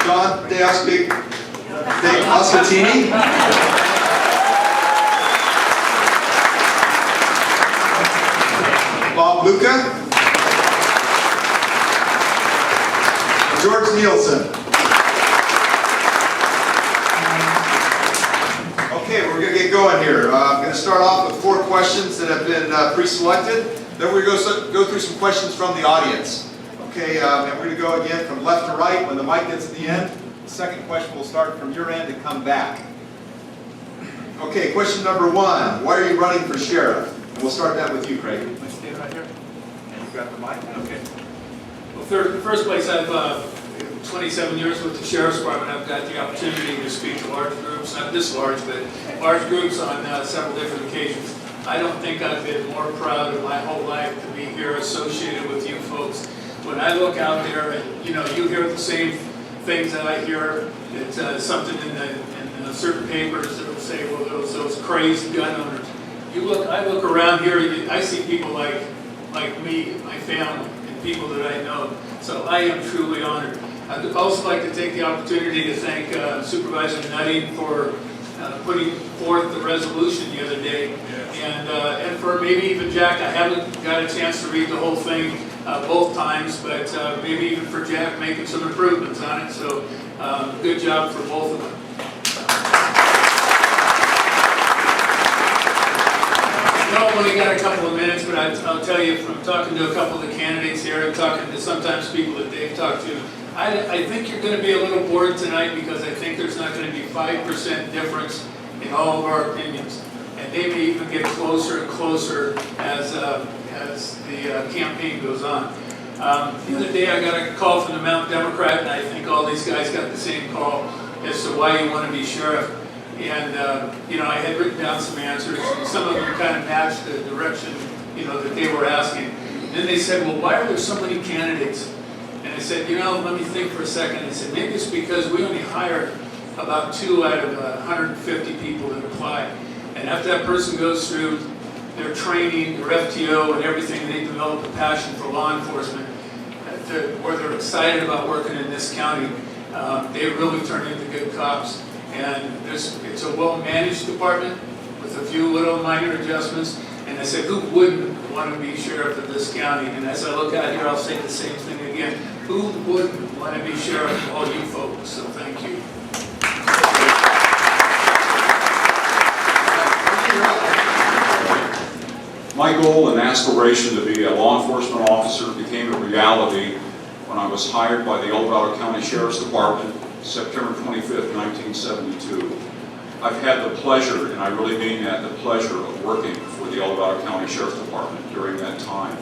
Don De Ascatini. Bob Luca. George Nielsen. Okay, we're going to get going here. I'm going to start off with 4 questions that have been pre-selected. Then we're going to go through some questions from the audience. Okay, and we're going to go again from left to right. When the mic gets to the end, the second question will start from your end and come back. Okay, question number 1. Why are you running for sheriff? And we'll start that with you, Craig. Can I stand right here? And you've got the mic. Okay. Well, in the first place, I've 27 years with the Sheriff's Department. I've got the opportunity to speak to large groups, not this large, but large groups on several different occasions. I don't think I've been more proud in my whole life to be here associated with you folks. When I look out there and, you hear the same things that I hear, it's something in certain papers that will say, well, those crazy gun owners. I look around here, I see people like me, my family, and people that I know. So I am truly honored. I'd also like to take the opportunity to thank Supervisor Nutting for putting forth the resolution the other day. And for maybe even Jack, I haven't got a chance to read the whole thing both times, but maybe even for Jack making some improvements on it. So good job for both of them. I've only got a couple of minutes, but I'll tell you from talking to a couple of the candidates here and talking to sometimes people that they've talked to, I think you're going to be a little bored tonight because I think there's not going to be 5% difference in all of our opinions. And they may even get closer and closer as the campaign goes on. The other day I got a call from the Mount Democrat, and I think all these guys got the same call as to why you want to be sheriff. And, I had written down some answers, and some of them kind of matched the direction, that they were asking. And then they said, well, why are there so many candidates? And I said, let me think for a second. I said, maybe it's because we only hire about 2 out of 150 people that apply. And after that person goes through their training, their FTO, and everything, they develop a passion for law enforcement, where they're excited about working in this county. They really turn into good cops. And it's a well-managed department with a few little minor adjustments. And I said, who wouldn't want to be sheriff of this county? And as I look out here, I'll say the same thing again. Who wouldn't want to be sheriff of all you folks? So thank you. My goal and aspiration to be a law enforcement officer became a reality when I was hired by the El Dorado County Sheriff's Department September 25th, 1972. I've had the pleasure, and I really mean that, the pleasure of working for the El Dorado County Sheriff's Department during that time.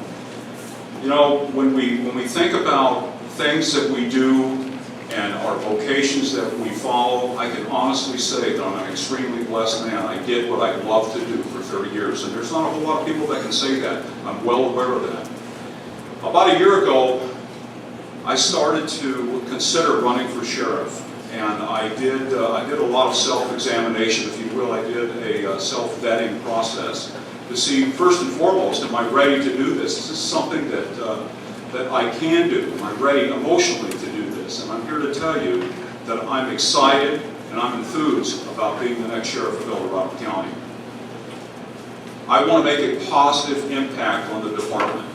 When we think about things that we do and our vocations that we follow, I can honestly say that I'm an extremely blessed man. I did what I love to do for 30 years, and there's not a whole lot of people that can say that. I'm well aware of that. About a year ago, I started to consider running for sheriff, and I did a lot of self-examination, if you will. I did a self-vetting process to see, first and foremost, am I ready to do this? Is this something that I can do? Am I ready emotionally to do this? And I'm here to tell you that I'm excited and I'm enthused about being the next sheriff of El Dorado County. I want to make a positive impact on the department.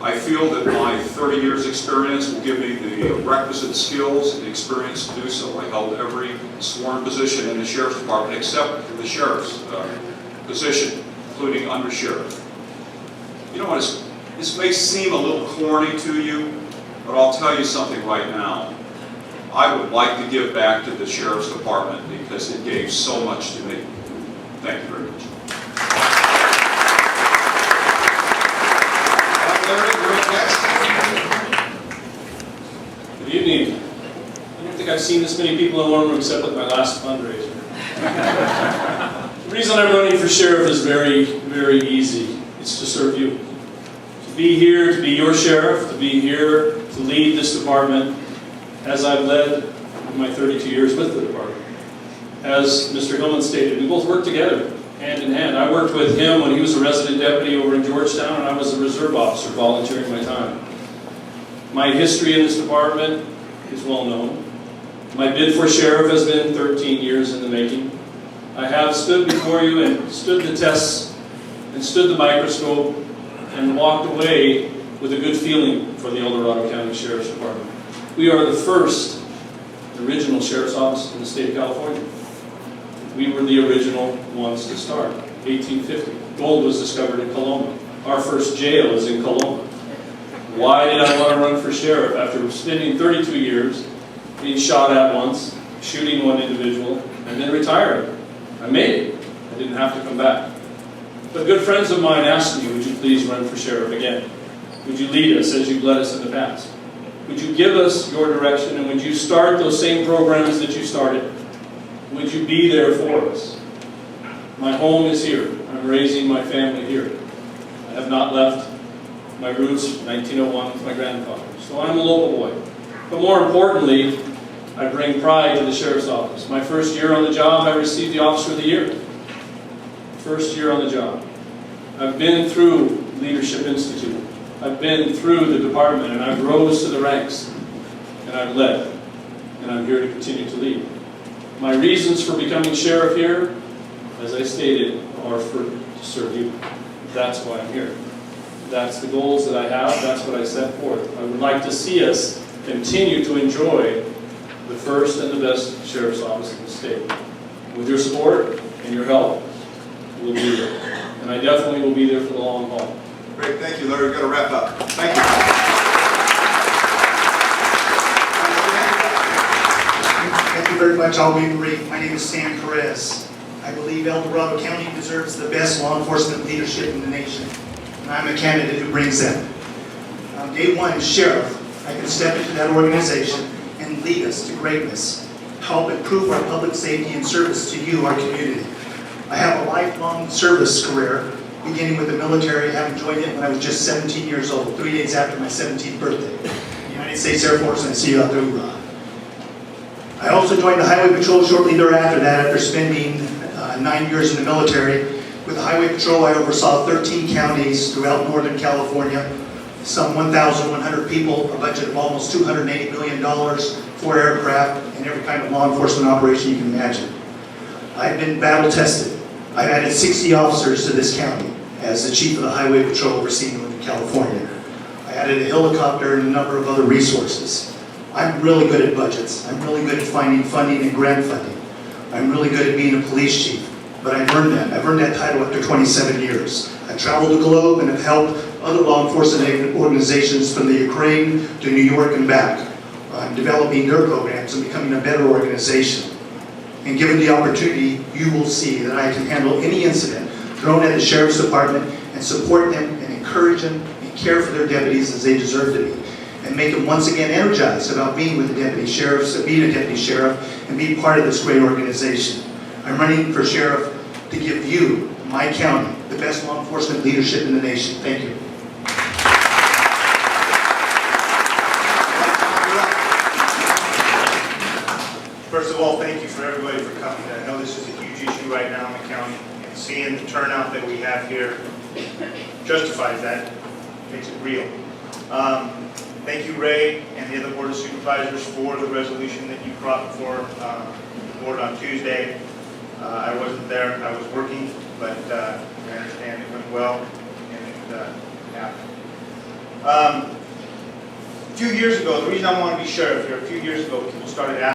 I feel that my 30 years experience will give me the requisite skills and experience to do so. I held every sworn position in the Sheriff's Department except for the Sheriff's position, including Under Sheriff. You know what, this may seem a little corny to you, but I'll tell you something right now. I would like to give back to the Sheriff's Department because it gave so much to me. Thank you very much. Good evening. I don't think I've seen this many people in one room except with my last fundraiser. The reason I'm running for sheriff is very, very easy. It's to serve you. To be here, to be your sheriff, to be here to lead this department as I've led in my 32 years with the department. As Mr. Hillman stated, we both work together, hand in hand. I worked with him when he was a resident deputy over in Georgetown, and I was a reserve officer volunteering my time. My history in this department is well known. My bid for sheriff has been 13 years in the making. I have stood before you and stood the tests and stood the microscope and walked away with a good feeling for the El Dorado County Sheriff's Department. We are the first original sheriff's office in the state of California. We were the original ones to start, 1850. Gold was discovered in Coloma. Our first jail is in Coloma. Why did I want to run for sheriff? After spending 32 years, being shot at once, shooting one individual, and then retiring. I made it. I didn't have to come back. But good friends of mine asked me, would you please run for sheriff again? Would you lead us as you've led us in the past? Would you give us your direction, and would you start those same programs that you started? Would you be there for us? My home is here. I'm raising my family here. I have not left my roots, 1901, with my grandfather. So I'm a local boy. But more importantly, I bring pride to the sheriff's office. My first year on the job, I received the Officer of the Year. First year on the job. I've been through Leadership Institute. I've been through the department, and I've rose to the ranks, and I've led, and I'm here to continue to lead. My reasons for becoming sheriff here, as I stated, are to serve you. That's why I'm here. That's the goals that I have. That's what I set forth. I would like to see us continue to enjoy the first and the best sheriff's office in the state. With your support and your help, we'll be there. And I definitely will be there for the long haul. Great, thank you, Larry. We've got to wrap up. Thank you. Thank you very much. I'll be brief. My name is Sam Perez. I believe El Dorado County deserves the best law enforcement leadership in the nation. And I'm a candidate who brings that. Day one as sheriff, I can step into that organization and lead us to greatness, help improve our public safety and service to you, our community. I have a lifelong service career, beginning with the military, having joined it when I was just 17 years old, 3 days after my 17th birthday. The United States Air Force, and I see you out there, hoorah. I also joined the Highway Patrol shortly thereafter that, after spending 9 years in the military. With the Highway Patrol, I oversaw 13 counties throughout Northern California, some 1,100 people, a budget of almost $280 million, 4 aircraft, and every kind of law enforcement operation you can imagine. I've been battle tested. I've added 60 officers to this county as the chief of the Highway Patrol overseeing Northern California. I added a helicopter and a number of other resources. I'm really good at budgets. I'm really good at finding funding and grant funding. I'm really good at being a police chief, but I've earned that. I've earned that title after 27 years. I've traveled the globe and have helped other law enforcement organizations from the Ukraine to New York and back. I'm developing their programs and becoming a better organization. And given the opportunity, you will see that I can handle any incident thrown at the Sheriff's Department and support them and encourage them and care for their deputies as they deserve to be. And make them once again energized about being with the deputy sheriffs, being a deputy sheriff, and being part of this great organization. I'm running for sheriff to give you, my county, the best law enforcement leadership in the nation. Thank you. First of all, thank you for everybody for coming. I know this is a huge issue right now in the county, and seeing the turnout that we have here justifies that, makes it real. Thank you, Ray, and the other Board of Supervisors for the resolution that you brought before the board on Tuesday. I wasn't there, I was working, but I understand it went well, and it happened. A few years ago, the reason I want to be sheriff here, a few years ago, people started asking